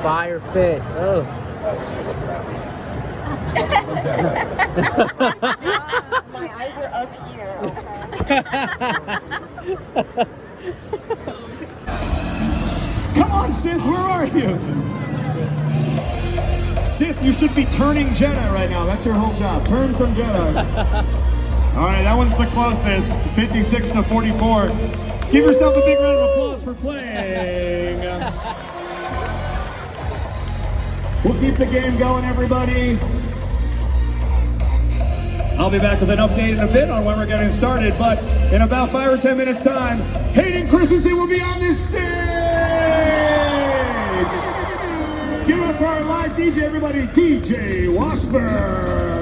Fire fit. Oh. My eyes are up here, okay? Come on, Sith, where are you? Sith, you should be turning Jedi right now. That's your whole job. Turn some Jedi. All right, that one's the closest. 56 to 44. Give yourself a big round of applause for playing. We'll keep the game going, everybody. I'll be back with an update in a bit on when we're getting started, but in about 5 or 10 minutes time, Hayden Christensen will be on this stage! Give up for our live DJ, everybody, DJ Washburn!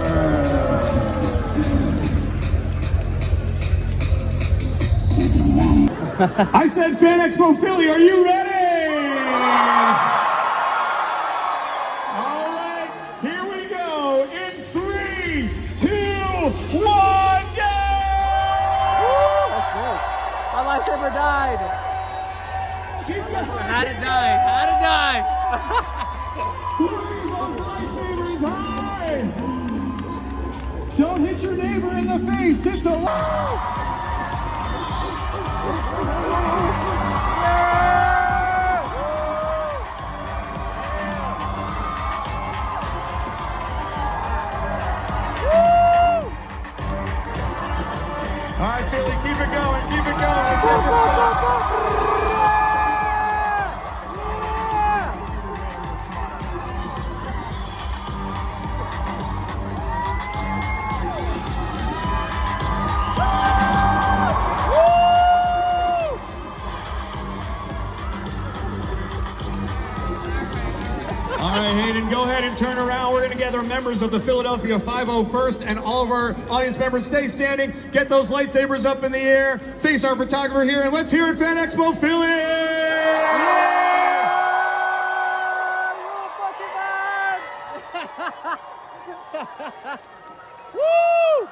I said Fan Expo Philly, are you ready? All right, here we go in 3, 2, 1, go! That's it. My lightsaber died. How'd it die? How'd it die? Those lightsabers high! Don't hit your neighbor in the face, it's a All right, Philly, keep it going, keep it going. All right, Hayden, go ahead and turn around. We're going to gather members of the Philadelphia 501st, and all of our audience members stay standing. Get those lightsabers up in the air. Face our photographer here, and let's hear it, Fan Expo Philly! Woo!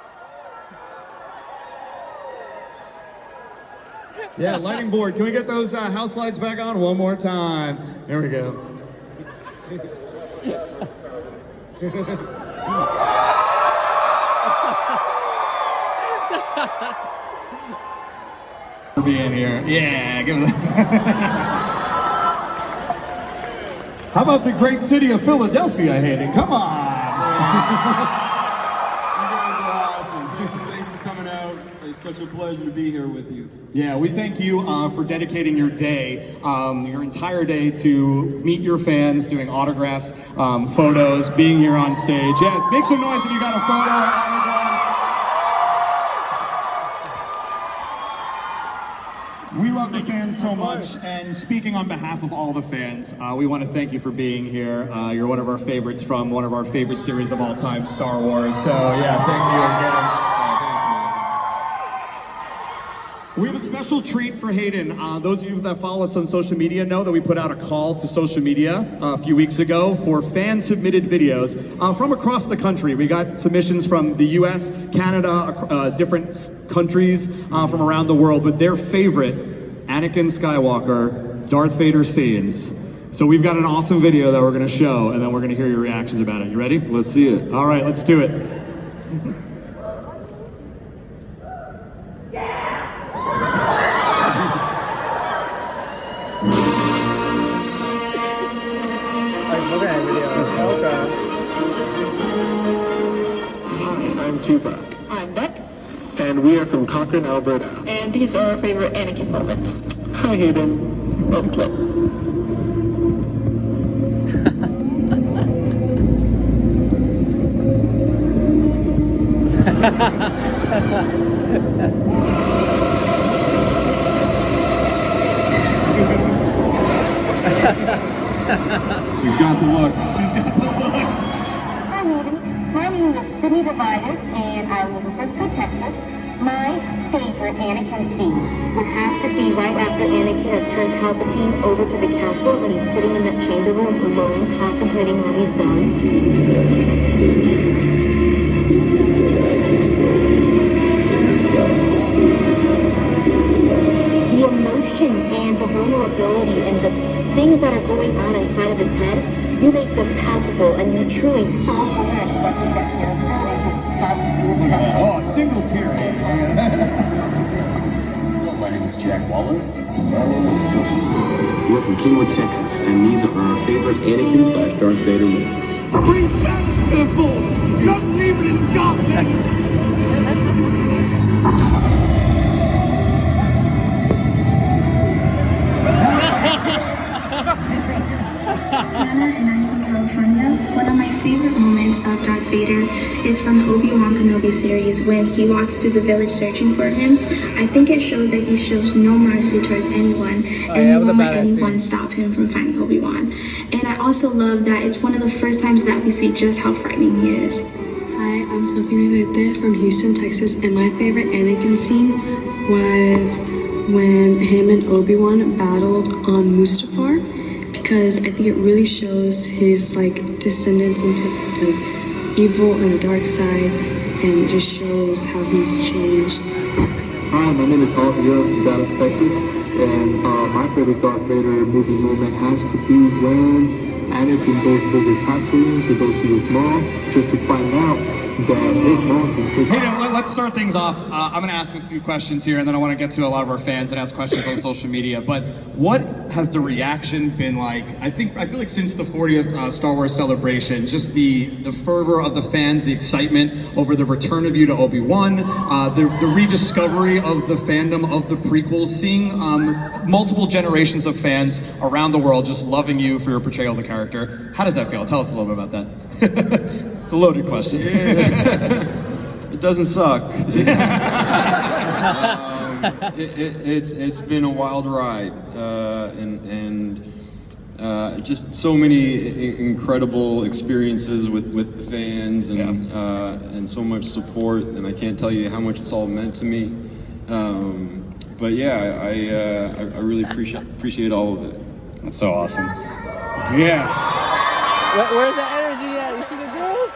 Yeah, lighting board. Can we get those house lights back on one more time? There we go. Being here. Yeah, give it. How about the great city of Philadelphia, Hayden? Come on. Thanks for coming out. It's such a pleasure to be here with you. Yeah, we thank you for dedicating your day, your entire day to meet your fans, doing autographs, photos, being here on stage. Yeah, make some noise if you got a photo or autograph. We love the fans so much, and speaking on behalf of all the fans, we want to thank you for being here. You're one of our favorites from one of our favorite series of all time, Star Wars. So yeah, thank you again. We have a special treat for Hayden. Those of you that follow us on social media know that we put out a call to social media a few weeks ago for fan-submitted videos from across the country. We got submissions from the US, Canada, different countries from around the world with their favorite Anakin Skywalker, Darth Vader scenes. So we've got an awesome video that we're going to show, and then we're going to hear your reactions about it. You ready? Let's see it. All right, let's do it. Hi, I'm Tupac. I'm Beck, And we are from Cochrane, Alberta. and these are our favorite Anakin moments. Hi, Hayden. Roll clip. She's got the look. She's got the look. Hi, Hayden. My name is Sydney Devitis, and I live in Frisco, Texas. My favorite Anakin scene would have to be right after Anakin has turned Palpatine over to the Council when he's sitting in that chamber room alone, contemplating what he's done. The emotion and the vulnerability and the thing things that are going on inside of his head, you make them palpable and you truly solve the lyrics expressing that you're feeling his thoughts. Oh, a single tear. My name is Jack Waller. We're from Kingwood, Texas, and these are our favorite Anakin / Darth Vader moments. Bring balance to the Force! Don't leave it in darkness! Anna, and I'm from California. One of my favorite moments of Darth Vader is from the Obi-Wan Kenobi series when he walks through the village searching for him. I think it shows that he shows no mercy towards anyone, and he won't let anyone stop him from finding Obi-Wan. And I also love that it's one of the first times that we see just how frightening he is. Hi, I'm Sophie from Houston, Texas, and my favorite Anakin scene was when him and Obi-Wan battled on Mustafar, because I think it really shows his descendants into the evil and the dark side, and it just shows how he's changed. Hi, my name is Javier from Dallas, Texas, and my favorite Darth Vader movie moment has to be when Anakin goes to visit Tatooine to go see his mom, just to find out that his mom's been taken. Hey, let's start things off. I'm going to ask a few questions here, and then I want to get to a lot of our fans and ask questions on social media. But what has the reaction been like? I feel like since the 40th Star Wars celebration, just the fervor of the fans, the excitement over the return of you to Obi-Wan, the rediscovery of the fandom of the prequels, seeing multiple generations of fans around the world just loving you for your portrayal of the character. How does that feel? Tell us a little bit about that. It's a loaded question. It doesn't suck. It's been a wild ride, and just so many incredible experiences with the fans, and so much support, and I can't tell you how much it's all meant to me. But yeah, I really appreciate all of it. That's so awesome. Yeah. Where's the energy at? You see the girls?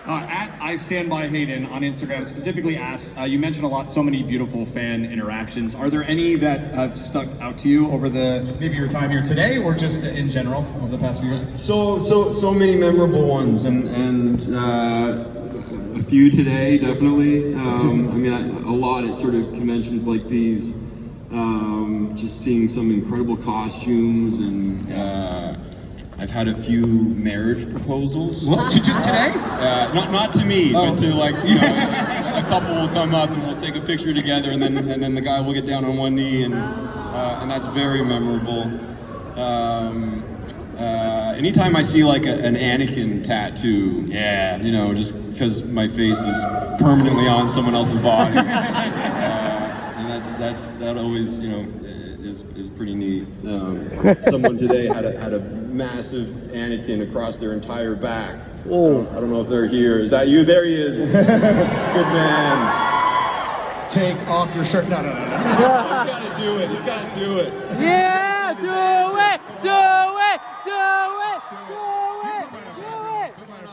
At I Stand By Hayden on Instagram specifically asks, you mentioned so many beautiful fan interactions. Are there any that have stuck out to you over maybe your time here today, or just in general over the past few years? So many memorable ones, and a few today, definitely. A lot at sort of conventions like these. Just seeing some incredible costumes, and I've had a few marriage proposals. What? Just today? Not to me, but to a couple will come up and we'll take a picture together, and then the guy will get down on one knee, and that's very memorable. Anytime I see an Anakin tattoo, just because my face is permanently on someone else's body, and that always is pretty neat. Someone today had a massive Anakin across their entire back. Whoa. I don't know if they're here. Is that you? There he is. Good man. Take off your shirt. No. He's gotta do it. He's gotta do it. Yeah, do it! Do it! Do it! Do it! Do it!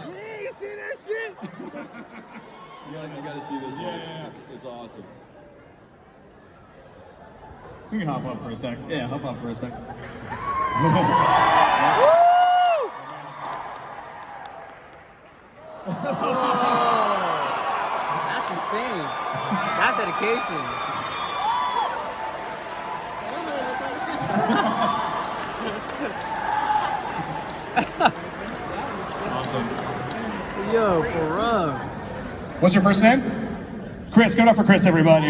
Yeah, you see that shit? You gotta see this one. It's awesome. You can hop up for a sec. Yeah, hop up for a sec. That's insane. That's dedication. Awesome. Yo, for real. What's your first name? Chris. Give it up for Chris, everybody.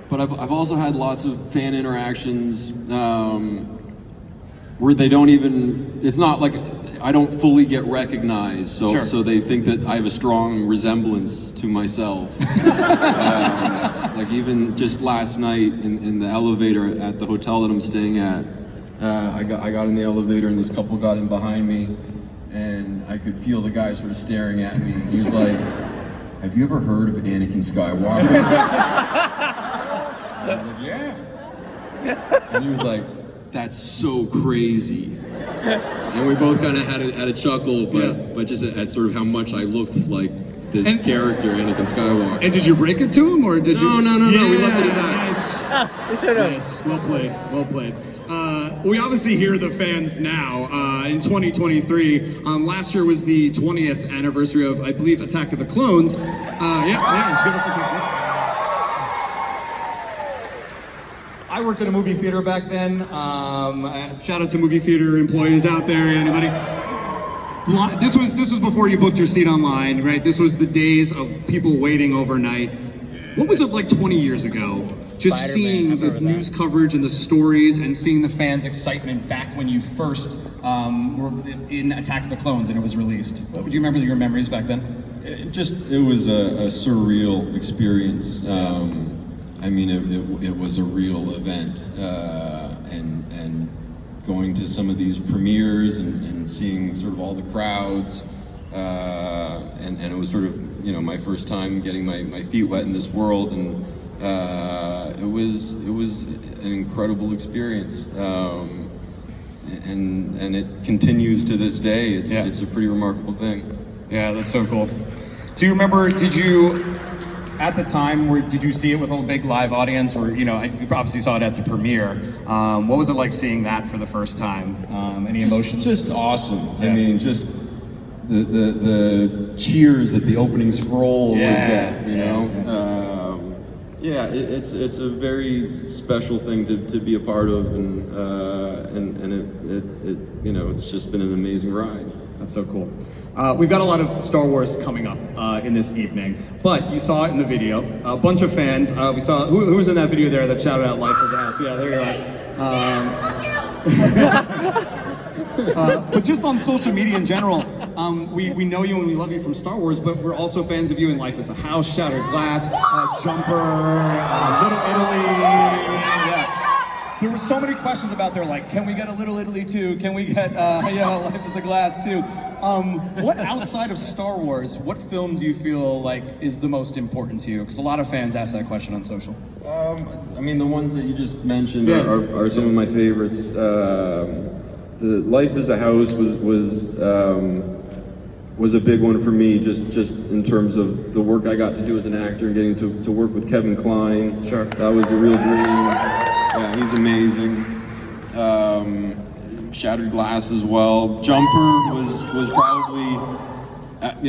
But I've also had lots of fan interactions where they don't even, it's not like I don't fully get recognized, so they think that I have a strong resemblance to myself. Even just last night in the elevator at the hotel that I'm staying at, I got in the elevator and this couple got in behind me, and I could feel the guy sort of staring at me. He was like, "Have you ever heard of Anakin Skywalker?" I was like, "Yeah." And he was like, "That's so crazy." And we both kind of had a chuckle, but just at sort of how much I looked like this character, Anakin Skywalker. And did you break it to him, or did you? No, we left it at that. Nice. Nice. Well played. Well played. We obviously hear the fans now. In 2023, last year was the 20th anniversary of, I believe, Attack of the Clones. Let's give it up for Attack. I worked at a movie theater back then. Shout out to movie theater employees out there. Anybody? This was before you booked your seat online, right? This was the days of people waiting overnight. What was it like 20 years ago? Just seeing the news coverage and the stories and seeing the fans' excitement back when you first were in Attack of the Clones and it was released. Do you remember your memories back then? It was a surreal experience. I mean, it was a real event, and going to some of these premieres and seeing sort of all the crowds, and it was sort of, you know, my first time getting my feet wet in this world, and it was an incredible experience, and it continues to this day. It's a pretty remarkable thing. Yeah, that's so cool. Do you remember? Did you? At the time, did you see it with a big live audience, or you obviously saw it at the premiere? What was it like seeing that for the first time? Any emotions? Just awesome. Yeah. I mean, just the cheers at the opening scroll would get, you know. It's a very special thing to be a part of, and it's just been an amazing ride. That's so cool. We've got a lot of Star Wars coming up in this evening, but you saw it in the video. A bunch of fans. We saw who was in that video there that shouted out "Life is ass." Yeah, there you are. But just on social media in general, we know you and we love you from Star Wars, but we're also fans of you in Life is a House, Shattered Glass, Jumper, Little Italy. Yeah. There were so many questions about there, like, can we get a Little Italy too? Can we get Life is a Glass too? What outside of Star Wars, what film do you feel like is the most important to you? Because a lot of fans ask that question on social. I mean, the ones that you just mentioned are some of my favorites. The Life is a House was a big one for me, just in terms of the work I got to do as an actor and getting to work with Kevin Kline. Sure. That was a real dream. Yeah, he's amazing. Shattered Glass as well. Jumper was probably,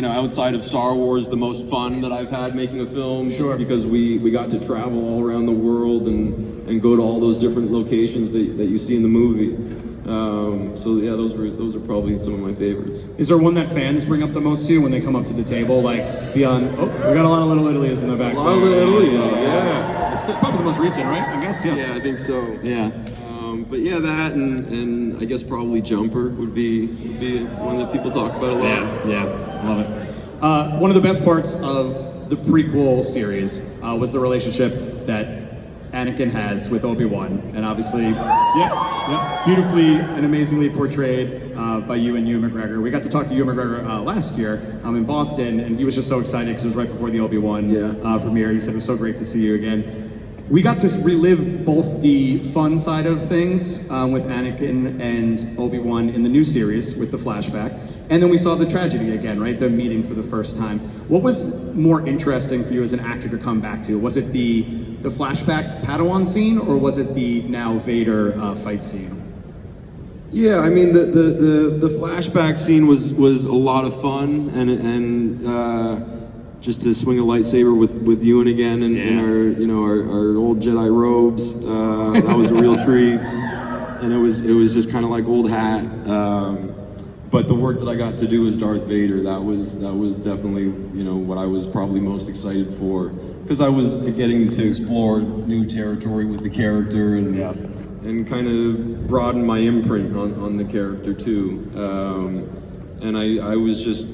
outside of Star Wars, the most fun that I've had making a film. Sure. Just because we got to travel all around the world and go to all those different locations that you see in the movie. Those are probably some of my favorites. Is there one that fans bring up the most to you when they come up to the table? Like beyond, we got a lot of Little Italy's in the back. A lot of Little Italy, yeah. It's probably the most recent, right? I guess, yeah. Yeah, I think so. Yeah. But yeah, that and I guess probably Jumper would be one that people talk about a lot. Yeah, love it. One of the best parts of the prequel series was the relationship that Anakin has with Obi-Wan, and obviously, beautifully and amazingly portrayed by you and Ewan McGregor. We got to talk to Ewan McGregor last year in Boston, and he was just so excited because it was right before the Obi-Wan premiere. He said it was so great to see you again. We got to relive both the fun side of things with Anakin and Obi-Wan in the new series with the flashback, and then we saw the tragedy again, right? The meeting for the first time. What was more interesting for you as an actor to come back to? Was it the flashback Padawan scene, or was it the now Vader fight scene? Yeah, I mean the flashback scene was a lot of fun, and just to swing a lightsaber with Ewan again in our old Jedi robes, that was a real treat, and it was just kind of like old hat. But the work that I got to do as Darth Vader, that was definitely what I was probably most excited for, because I was getting to explore new territory with the character and kind of broaden my imprint on the character too. And I was just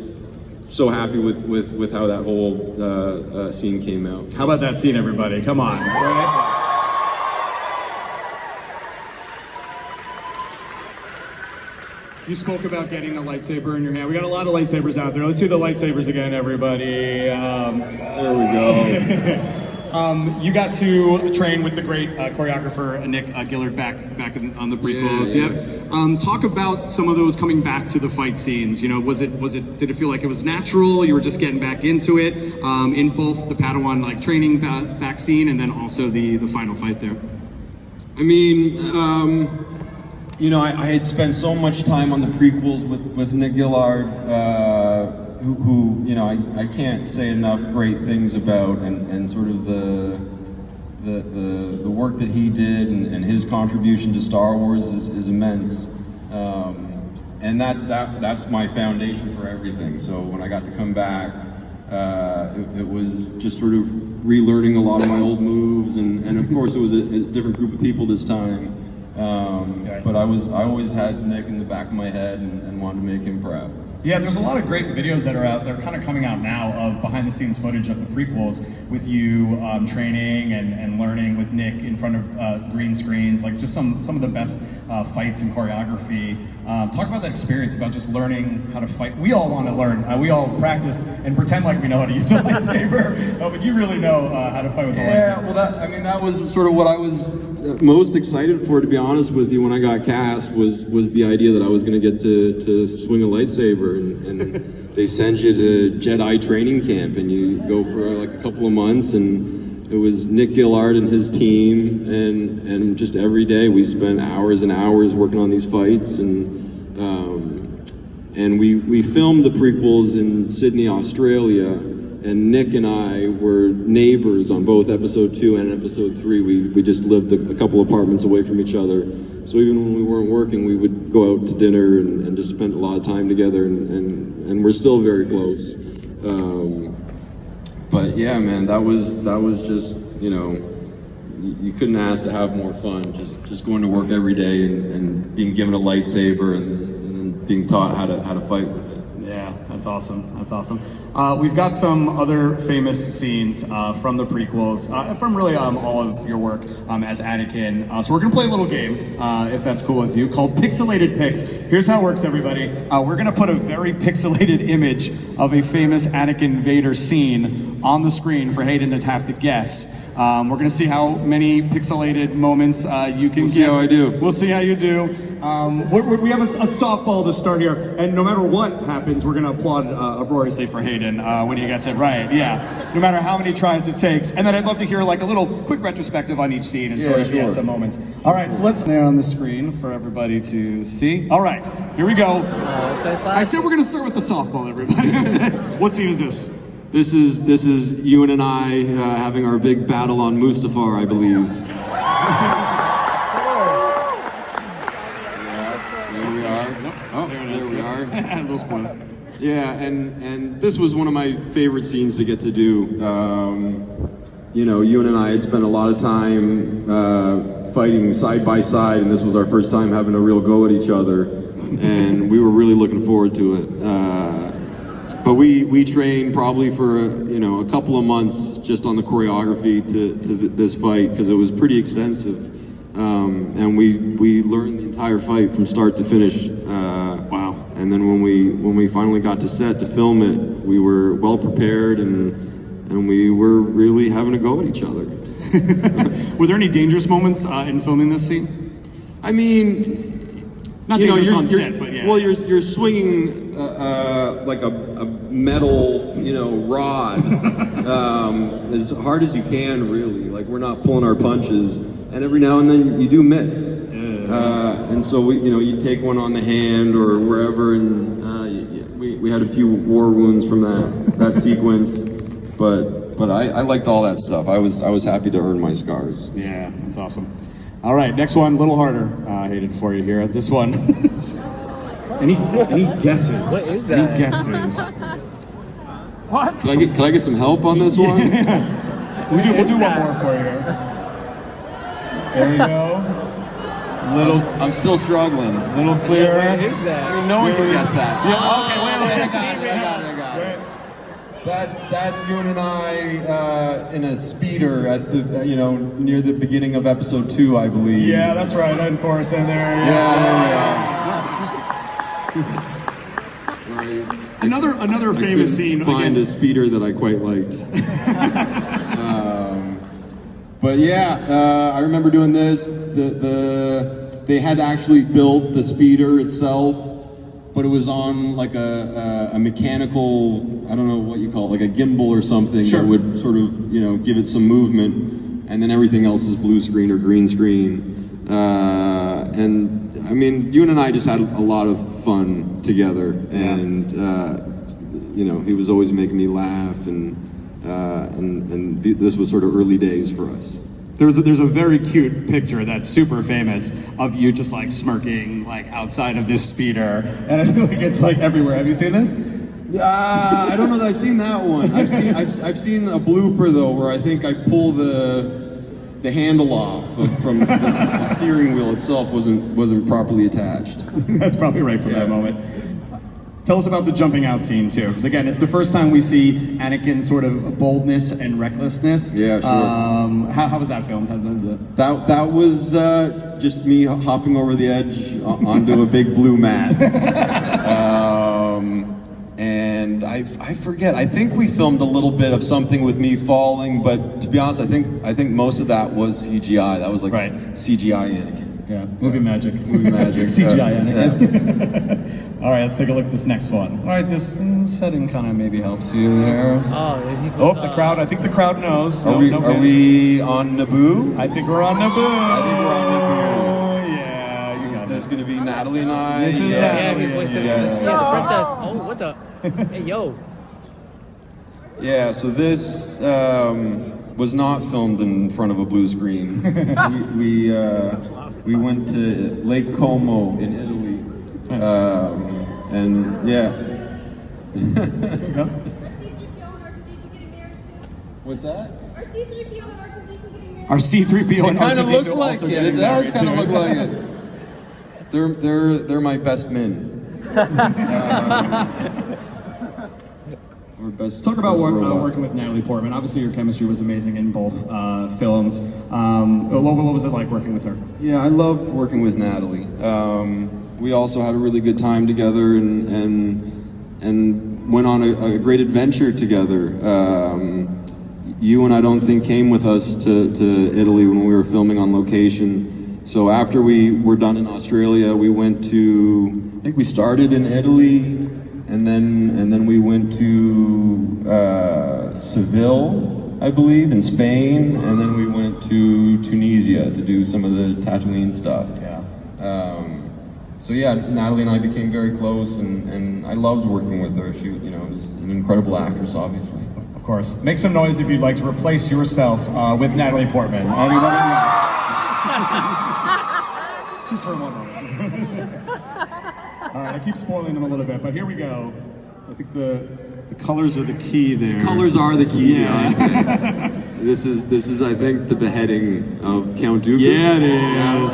so happy with how that whole scene came out. How about that scene, everybody? Come on. Right? You spoke about getting a lightsaber in your hand. We got a lot of lightsabers out there. Let's see the lightsabers again, everybody. There we go. You got to train with the great choreographer Nick Gillard back on the prequels. Yeah. Talk about some of those coming back to the fight scenes. You know, did it feel like it was natural? You were just getting back into it in both the Padawan like training back scene and then also the final fight there. I mean, you know, I had spent so much time on the prequels with Nick Gillard, who you know, I can't say enough great things about, and sort of the work that he did and his contribution to Star Wars is immense, and that's my foundation for everything. So when I got to come back, it was just sort of relearning a lot of my old moves, and of course it was a different group of people this time. But I always had Nick in the back of my head and wanted to make him proud. Yeah, there's a lot of great videos that are out. They're kind of coming out now of behind-the-scenes footage of the prequels with you training and learning with Nick in front of green screens, like just some of the best fights and choreography. Talk about that experience, about just learning how to fight. We all want to learn. We all practice and pretend like we know how to use a lightsaber, but you really know how to fight with a lightsaber. Yeah, well, that was sort of what I was most excited for, to be honest with you, when I got cast, was the idea that I was going to get to swing a lightsaber, and they send you to Jedi training camp, and you go for like a couple of months, and it was Nick Gillard and his team, and just every day we spent hours and hours working on these fights, and we filmed the prequels in Sydney, Australia, and Nick and I were neighbors on both episode 2 and episode 3. We just lived a couple apartments away from each other. So even when we weren't working, we would go out to dinner and just spend a lot of time together, and we're still very close. But yeah, man, that was just, you know, you couldn't ask to have more fun. Just going to work every day and being given a lightsaber and then being taught how to fight with it. Yeah, that's awesome. That's awesome. We've got some other famous scenes from the prequels, from really all of your work as Anakin. So we're gonna play a little game, if that's cool with you, called Pixelated Pics. Here's how it works, everybody. We're gonna put a very pixelated image of a famous Anakin Vader scene on the screen for Hayden to have to guess. We're gonna see how many pixelated moments you can get. We'll see how I do. We'll see how you do. We have a softball to start here, and no matter what happens, we're gonna applaud uproariously for Hayden when he gets it right. Yeah, no matter how many tries it takes. And then I'd love to hear like a little quick retrospective on each scene and sort of some moments. All right, so let's there on the screen for everybody to see. All right, here we go. I said we're gonna start with the softball, everybody. What scene is this? This is Ewan and I having our big battle on Mustafar, I believe. There we are. Oh, there we are. A little spoiler. Yeah, and this was one of my favorite scenes to get to do. You know, Ewan and I had spent a lot of time fighting side by side, and this was our first time having a real go at each other, and we were really looking forward to it. But we trained probably for a couple of months just on the choreography to this fight, because it was pretty extensive, and we learned the entire fight from start to finish. Wow! And then when we finally got to set to film it, we were well prepared and we were really having a go at each other. Were there any dangerous moments in filming this scene? I mean, not dangerous on set, but yeah. Well, you're swinging like a metal, rod as hard as you can, really. Like, we're not pulling our punches, and every now and then you do miss. And so you take one on the hand or wherever, and we had a few war wounds from that sequence, but I liked all that stuff. I was happy to earn my scars. Yeah, that's awesome. All right, next one, a little harder, Hayden, for you here. This one. Any guesses? What is that? Any guesses? What? Can I get some help on this one? We'll do one more for you. There you go. I'm still struggling. A little clearer. What is that? I mean, no one can guess that. Yeah. Okay, wait, I got it. That's Ewan and I in a speeder at the near the beginning of episode 2, I believe. Yeah, that's right. Of course, in there. Right. Another famous scene. Find again. a speeder that I quite liked. But yeah, I remember doing this. They had actually built the speeder itself, but it was on like a mechanical, I don't know what you call it, like a gimbal or something that would sort of, you know, give it some movement, and then everything else is blue screen or green screen. And I mean, Ewan and I just had a lot of fun together, and you know, he was always making me laugh, and this was sort of early days for us. There's a very cute picture that's super famous of you just like smirking like outside of this speeder, and I feel like it's like everywhere. Have you seen this? I don't know that I've seen that one. I've seen a blooper though, where I think I pull the handle off from the steering wheel itself wasn't properly attached. That's probably right from that moment. Tell us about the jumping out scene too, because again, it's the first time we see Anakin's sort of boldness and recklessness. Yeah, sure. How was that filmed? That was just me hopping over the edge onto a big blue mat. And I forget. I think we filmed a little bit of something with me falling, but to be honest, I think most of that was CGI. That was like CGI Anakin. Yeah, movie magic. Movie magic. CGI Anakin. All right, let's take a look at this next one. All right, this setting kind of maybe helps you there. Oh, the crowd. I think the crowd knows. Are we on Naboo? I think we're on Naboo. I think we're on Naboo. Yeah, you got Is this going to be Natalie and I? This is Natalie. Yeah, the princess. Oh, what the? Hey, yo. Yeah, so this was not filmed in front of a blue screen. We went to Lake Como in Italy, and yeah. What's that? Our C-3PO and R2-D2 kind of looks also like it. getting It does married, kind of too. look like it. They're my best men. Talk about working with Natalie Portman. Obviously, your chemistry was amazing in both films. What was it like working with her? Yeah, I loved working with Natalie. We also had a really good time together and went on a great adventure together. Ewan, I don't think, came with us to Italy when we were filming on location. So after we were done in Australia, we went to, I think we started in Italy, and then we went to Seville, I believe, in Spain, and then we went to Tunisia to do some of the Tatooine stuff. Yeah. So yeah, Natalie and I became very close, and I loved working with her. She, you know, was an incredible actress, obviously. Of course. Make some noise if you'd like to replace yourself with Natalie Portman. Just for one moment. All right, I keep spoiling them a little bit, but here we go. I think the colors are the key there. The colors are the key. Yeah. This is I think the beheading of Count Dooku. Yeah, it is.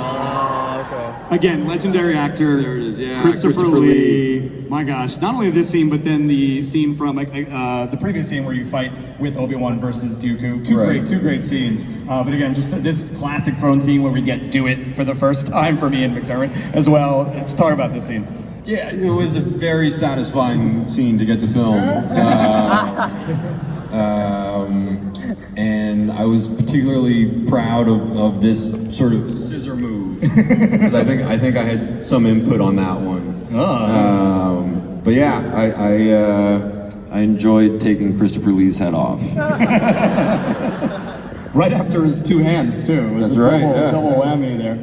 Again, legendary actor. There it is. Yeah, Christopher Lee. My gosh, not only this scene, but then the scene from the previous scene where you fight with Obi-Wan versus Dooku. Two great scenes. But again, just this classic throne scene where we get do it for the first time for me and McDermott as well. Let's talk about this scene. Yeah, it was a very satisfying scene to get to film. And I was particularly proud of this sort of scissor move because I think I had some input on that one. But yeah, I enjoyed taking Christopher Lee's head off. Right after his two hands too. It was double whammy there.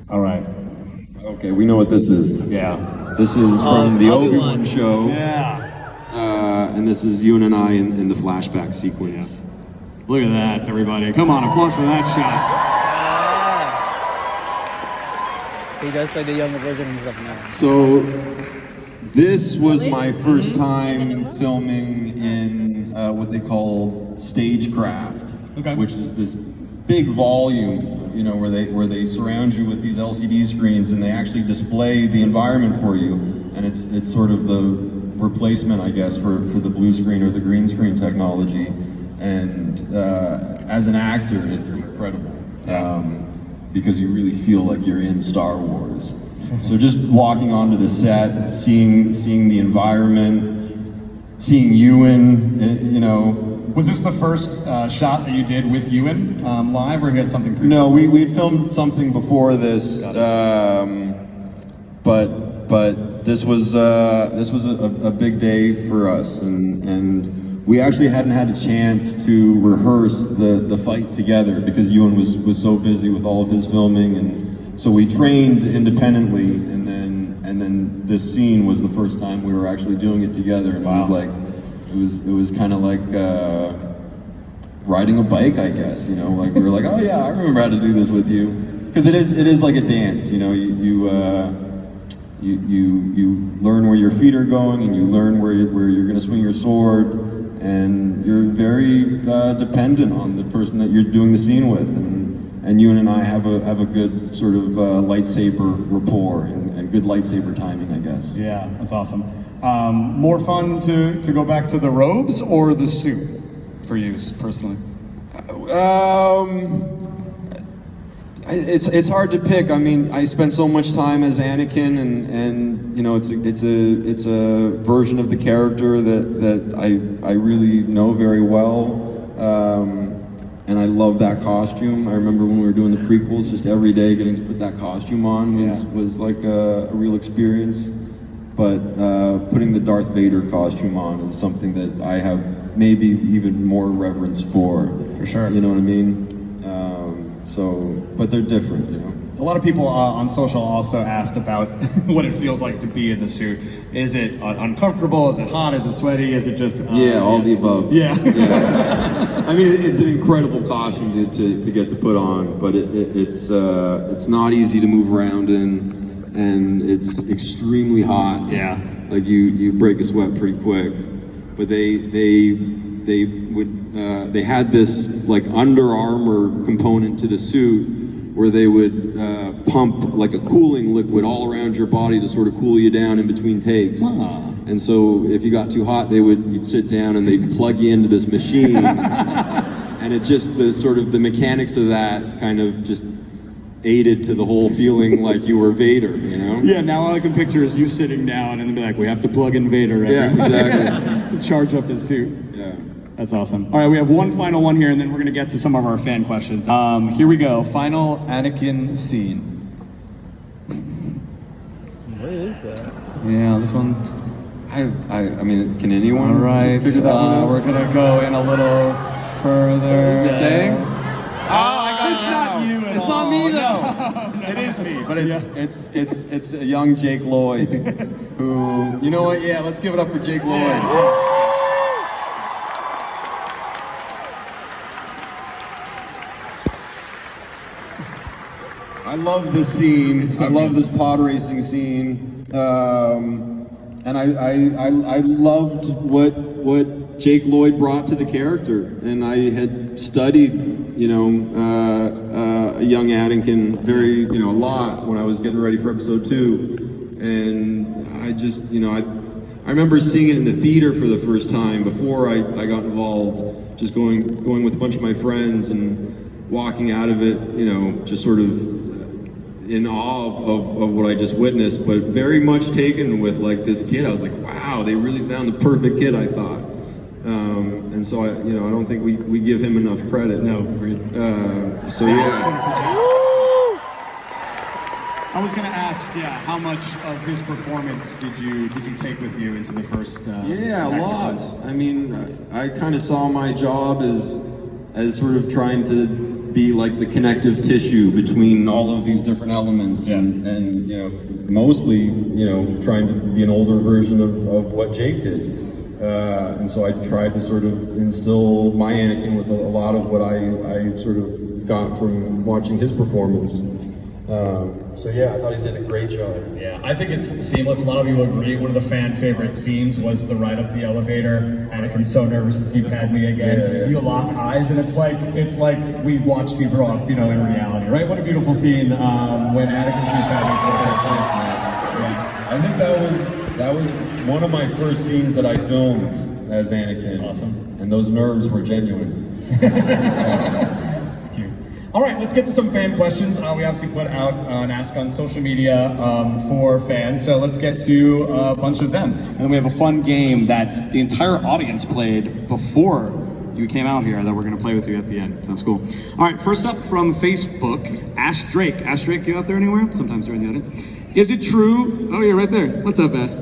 All right. Okay, we know what this is. Yeah. This is from the Obi-Wan show. Yeah. And this is Ewan and I in the flashback sequence. Yeah. Look at that, everybody. Come on, applause for that shot. He does play the younger version himself now. So, this was my first time filming in what they call stagecraft, which is this big volume, you know, where they surround you with these LCD screens and they actually display the environment for you, and it's sort of the replacement, I guess, for the blue screen or the green screen technology. And as an actor, it's incredible because you really feel like you're in Star Wars. So just walking onto the set, seeing the environment, seeing Ewan, you know. Was this the first shot that you did with Ewan live, or you had something previous? No, we'd filmed something before this, but this was a big day for us, and we actually hadn't had a chance to rehearse the fight together because Ewan was so busy with all of his filming, and so we trained independently, and then this scene was the first time we were actually doing it together, and it was kind of like riding a bike, I guess. You know, like we were like, oh yeah, I remember how to do this with you, because it is like a dance. You know, you learn where your feet are going, and you learn where you're going to swing your sword, and you're very dependent on the person that you're doing the scene with, and Ewan and I have a good sort of lightsaber rapport and good lightsaber timing, I guess. Yeah, that's awesome. More fun to go back to the robes or the suit for you personally? It's hard to pick. I mean, I spent so much time as Anakin, and you know, it's a version of the character that I really know very well, and I love that costume. I remember when we were doing the prequels, just every day getting to put that costume on was like a real experience. But putting the Darth Vader costume on is something that I have maybe even more reverence for. For sure. You know what I mean? But they're different, you know. A lot of people on social also asked about what it feels like to be in the suit. Is it uncomfortable? Is it hot? Is it sweaty? Is it just... all the above. Yeah. I mean, it's an incredible costume to get to put on, but it's not easy to move around in, and it's extremely hot. Yeah. Like you break a sweat pretty quick. But they had this like Under Armour component to the suit where they would pump like a cooling liquid all around your body to sort of cool you down in between takes. And so if you got too hot, you'd sit down and they'd plug you into this machine. And it just, the mechanics of that kind of just aided to the whole feeling like you were Vader, you know? Yeah, now all I can picture is you sitting down and then be like, we have to plug in Vader. Yeah, exactly. Charge up his suit. Yeah. That's awesome. All right, we have one final one here, and then we're gonna get to some of our fan questions. Here we go, final Anakin scene. What is that? Yeah, this one. I mean, can anyone All right, figure that one out? we're gonna go in a little further. What is it saying? Oh, I got it now. It's not me though. No. It is me, but it's a young Jake Lloyd who, you know what? Yeah, let's give it up for Jake Lloyd. Yeah. I love this scene. I love this pod racing scene, and I loved what Jake Lloyd brought to the character. And I had studied, you know, a young Anakin a lot when I was getting ready for episode 2, and I just, you know, I remember seeing it in the theater for the first time before I got involved. Just going with a bunch of my friends and walking out of it, you know, just sort of in awe of what I just witnessed, but very much taken with like this kid. I was like, wow, they really found the perfect kid, I thought. And so I don't think we give him enough credit. No, agreed. So yeah. I was gonna ask, how much of his performance did you take with you into the first? A lot. I mean, I kind of saw my job as sort of trying to be like the connective tissue between all of these different elements, and you know, mostly, you know, trying to be an older version of what Jake did, and so I tried to sort of instill my Anakin with a lot of what I sort of got from watching his performance. So yeah, I thought he did a great job. Yeah, I think it's seamless. A lot of people agree. One of the fan favorite scenes was the ride up the elevator. Anakin's so nervous to see Padme again. Yeah. You lock eyes, and it's like we watched you grow up, you know, in reality, right? What a beautiful scene when Anakin sees Padme for the first time. Yeah. I think that was one of my first scenes that I filmed as Anakin. Awesome. And those nerves were genuine. It's cute. All right, let's get to some fan questions. We obviously put out an ask on social media for fans, so let's get to a bunch of them. And then we have a fun game that the entire audience played before you came out here, that we're going to play with you at the end. That's cool. All right, first up from Facebook, Ash Drake. Ash Drake, you out there anywhere? Sometimes you're in the audience. Is it true? Oh, you're right there. What's up, Ash?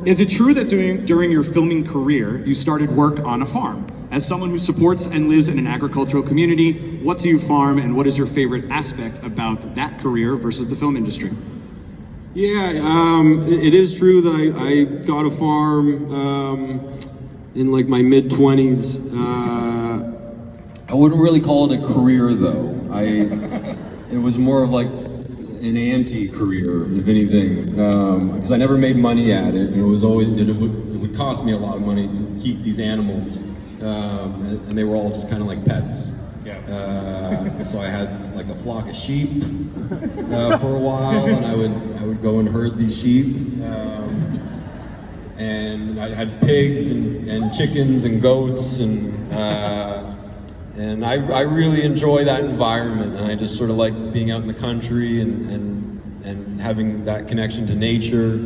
Is it true that during your filming career, you started work on a farm? As someone who supports and lives in an agricultural community, what do you farm and what is your favorite aspect about that career versus the film industry? Yeah, it is true that I got a farm in like my mid-20s. I wouldn't really call it a career though. It was more of like an anti-career, if anything, because I never made money at it, and it would cost me a lot of money to keep these animals, and they were all just kind of like pets. So I had like a flock of sheep for a while, and I would go and herd these sheep, and I had pigs and chickens and goats, and I really enjoy that environment, and I just sort of like being out in the country and having that connection to nature.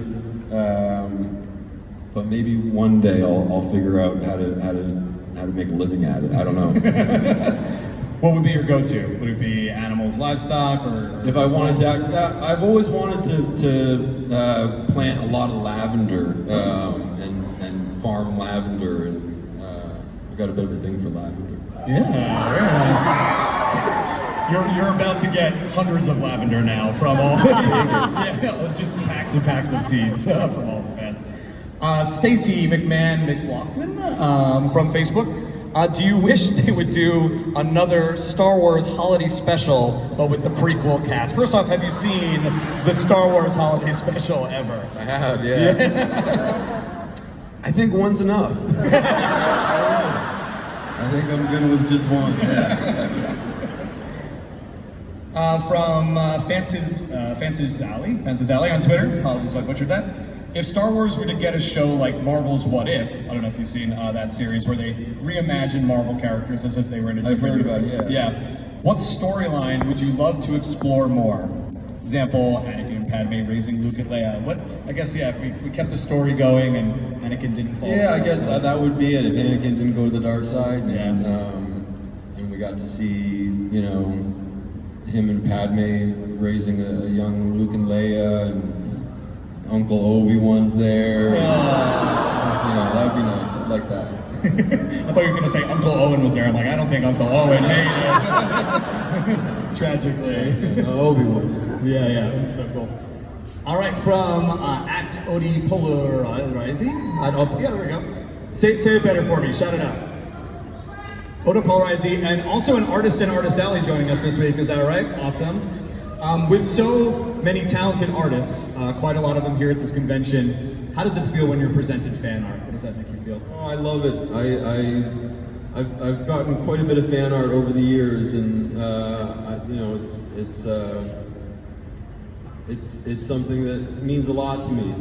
But maybe one day I'll figure out how to make a living at it. I don't know. What would be your go-to? Would it be animals, livestock, or if I wanted to, I've always wanted to plant a lot of lavender and farm lavender, and I've got a bit of a thing for lavender. Yeah, very nice. You're about to get hundreds of lavender now from all just packs and packs of seeds from all the fans. Stacy McLaughlin from Facebook. Do you wish they would do another Star Wars holiday special, but with the prequel cast? First off, have you seen the Star Wars holiday special ever? I have, yeah. I think one's enough. I think I'm good with just one. From Fantas Alley on Twitter. Apologies if I butchered that. If Star Wars were to get a show like Marvel's What If, I don't know if you've seen that series where they reimagine Marvel characters as if they were in a different universe. I've heard about it, yeah. What storyline would you love to explore more? Example, Anakin and Padme raising Luke and Leia. If we kept the story going and Anakin didn't fall. Yeah, I guess that would be it. If Anakin didn't go to the dark side, and we got to see, him and Padme raising a young Luke and Leia, and Uncle Obi-Wan's there. That'd be nice. I'd like that. I thought you were going to say Uncle Owen was there. I'm like, I don't think Uncle Owen made it. Tragically. Obi-Wan. Yeah, that's so cool. All right, from at Odi Polarizi. Yeah, there we go. Say it better for me. Shout it out. Oda Polarizi, and also an artist in Artist Alley joining us this week. Is that right? Awesome. With so many talented artists, quite a lot of them here at this convention, how does it feel when you're presented fan art? What does that make you feel? Oh, I love it. I've gotten quite a bit of fan art over the years, and it's something that means a lot to me.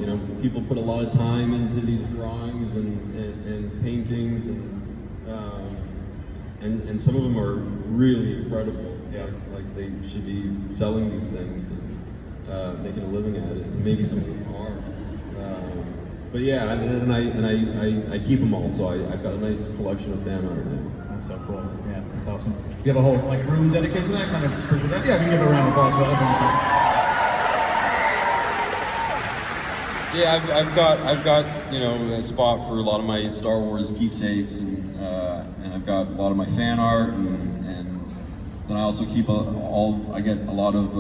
People put a lot of time into these drawings and paintings, and some of them are really incredible. Yeah, like they should be selling these things and making a living at it. Maybe some of them are. But yeah, and I keep them all, so I've got a nice collection of fan art now. That's so cool. Yeah, that's awesome. You have a whole room dedicated to that kind of. Yeah, we can give it a round of applause for that. Yeah, I've got a spot for a lot of my Star Wars keepsakes, and I've got a lot of my fan art, and then I also keep I get a lot of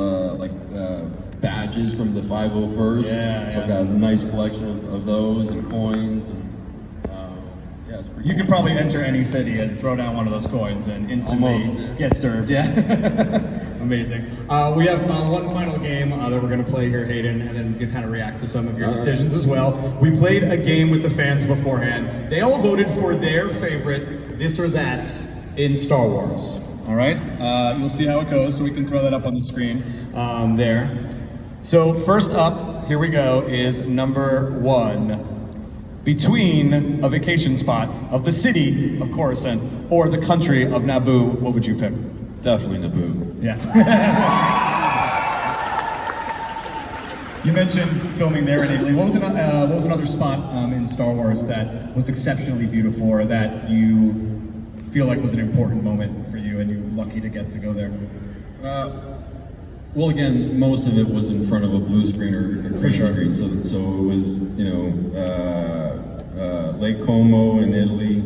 badges from the 501st. So I've got a nice collection of those and coins, and it's pretty you cool. could probably enter any city and throw down one of those coins and instantly get served. Yeah, amazing. We have one final game that we're going to play here, Hayden, and then we can kind of react to some of your decisions as well. We played a game with the fans beforehand. They all voted for their favorite this or that in Star Wars. All right, you'll see how it goes, so we can throw that up on the screen there. So first up, here we go, is number 1. Between a vacation spot of the city of Coruscant or the country of Naboo, what would you pick? Definitely Naboo. Yeah. You mentioned filming there in Italy. What was another spot in Star Wars that was exceptionally beautiful, or that you feel like was an important moment for you and you're lucky to get to go there? Well, again, most of it was in front of a blue screen or green screen, so it was, Lake Como in Italy,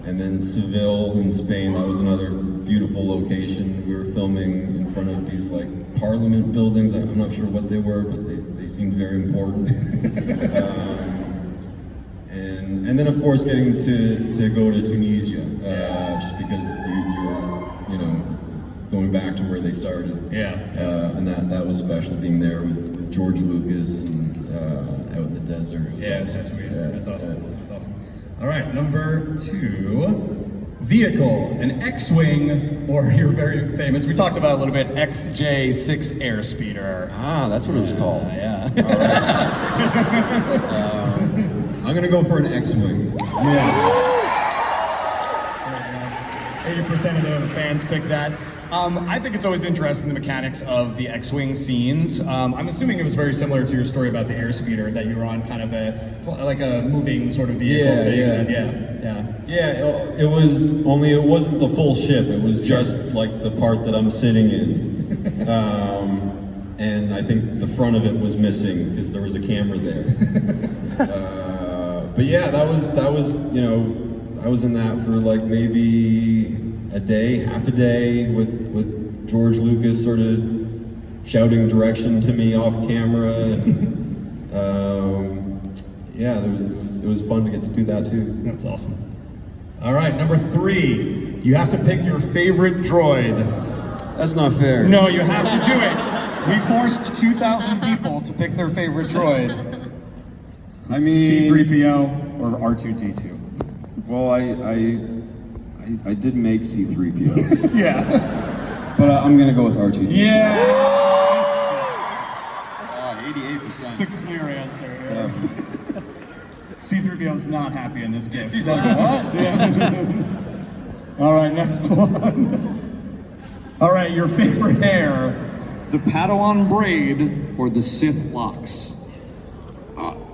and then Seville in Spain. That was another beautiful location. We were filming in front of these like parliament buildings. I'm not sure what they were, but they seemed very important. And then of course getting to go to Tunisia, just because you're going back to where they started. And that was special, being there with George Lucas and out in the desert. That's weird. That's awesome. That's awesome. All right, number 2. Vehicle, an X-Wing, or you're very famous, we talked about it a little bit, XJ6 Airspeeder. Ah, that's what it was called. Yeah. All right. I'm gonna go for an X-Wing. Yeah. 80% of the fans picked that. I think it's always interesting, the mechanics of the X-Wing scenes. I'm assuming it was very similar to your story about the Airspeeder, that you were on kind of a moving sort of vehicle thing. It was, only it wasn't the full ship. It was just like the part that I'm sitting in. And I think the front of it was missing because there was a camera there. But yeah, that was I was in that for like maybe a day, half a day, with George Lucas sort of shouting direction to me off camera. It was fun to get to do that too. That's awesome. All right, number 3. You have to pick your favorite droid. That's not fair. No, you have to do it. We forced 2,000 people to pick their favorite droid. I mean, C-3PO or R2-D2. Well, I did make C-3PO. Yeah. But I'm gonna go with R2-D2. Yeah. 88%. It's a clear answer. Yeah. C-3PO's not happy in this game. He's like, what? Yeah. All right, next one. All right, your favorite hair, the Padawan braid or the Sith locks?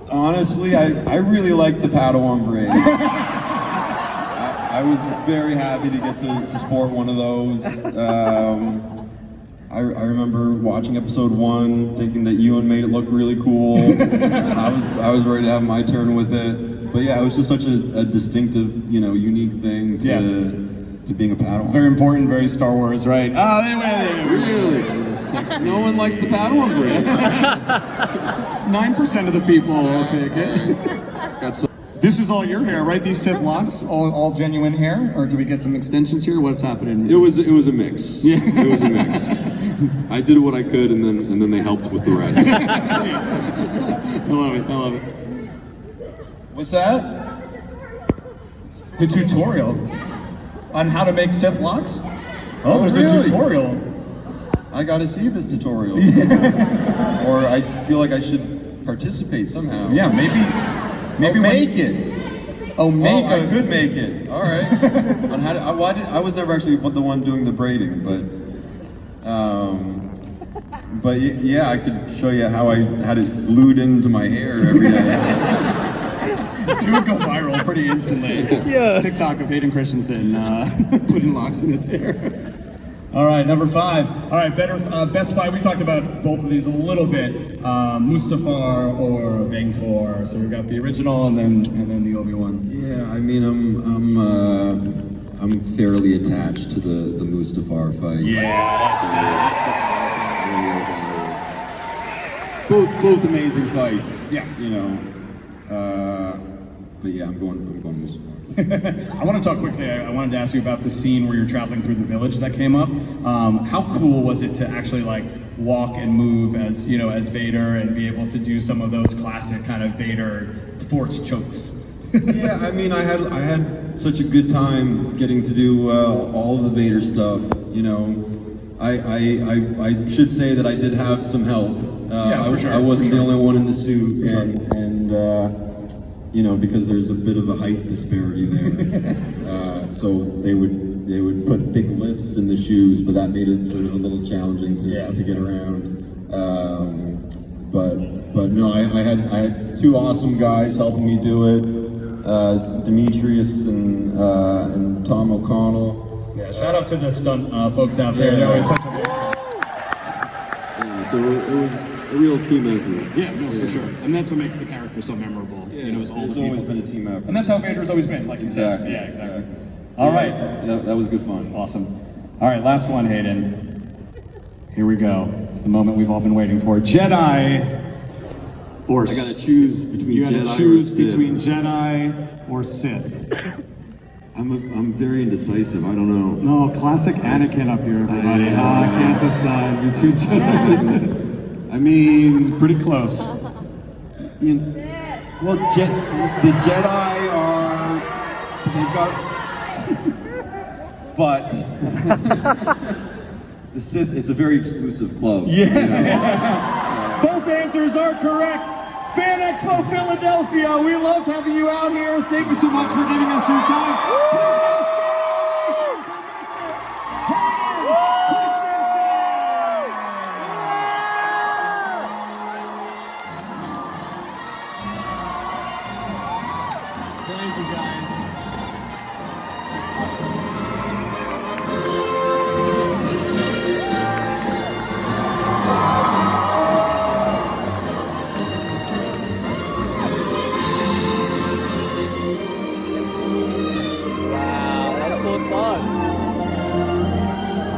Honestly, I really like the Padawan braid. I was very happy to get to sport one of those. I remember watching episode 1, thinking that Ewan made it look really cool. I was ready to have my turn with it. But yeah, it was just such a distinctive, unique thing to being a Padawan. Very important, very Star Wars, right? Oh, really? No one likes the Padawan braid. 9% of the people will take it. This is all your hair, right? These Sith locks, all genuine hair, or do we get some extensions here? What's happening? It was a mix. Yeah. It was a mix. I did what I could, and then they helped with the rest. I love it. What's that? The tutorial on how to make Sith locks? Oh, there's really? a tutorial. I gotta see this tutorial. Or I feel like I should participate somehow. Yeah, maybe make it. I could make it. All right. On how to, I was never actually the one doing the braiding, but yeah, I could show you how I had it glued into my hair every day. You would go viral pretty instantly. Yeah. TikTok of Hayden Christensen putting locks in his hair. All right, number 5. All right, best fight. We talked about both of these a little bit. Mustafar or Vancouver. So we've got the original and then the Obi-Wan. Yeah, I mean, I'm fairly attached to the Mustafar fight. Yeah, that's both amazing fights. Yeah. But yeah, I'm going Mustafar. I want to talk quickly. I wanted to ask you about the scene where you're traveling through the village that came up. How cool was it to actually walk and move as Vader and be able to do some of those classic kind of Vader force chokes? Yeah, I mean, I had such a good time getting to do all of the Vader stuff. I should say that I did have some help. For sure. I wasn't the only one in the suit, and because there's a bit of a height disparity there. So they would put big lifts in the shoes, but that made it sort of a little challenging to get around. But no, I had 2 awesome guys helping me do it. Demetrius and Tom O'Connell. Yeah, shout out to the stunt folks out there. They're always such a So it was a real team effort. Yeah, no, for sure. And that's what makes the character so memorable. Yeah, you know, it's always been a team effort. And that's how Vader's always been, like you said. Exactly. Yeah, exactly. All right. That was good fun. Awesome. All right, last one, Hayden. Here we go. It's the moment we've all been waiting for. Jedi or I gotta choose between Jedi or Sith. You gotta choose between Jedi or Sith. I'm very indecisive. I don't know. No, classic Anakin up here, everybody. I can't decide between Jedi and Sith. I mean, It's pretty close. Well, the Jedi are, they've got, but the Sith, it's a very exclusive club. Yeah. You know? Both answers are correct. Fan Expo Philadelphia, we loved having you out here. Thank you so much for giving us your time.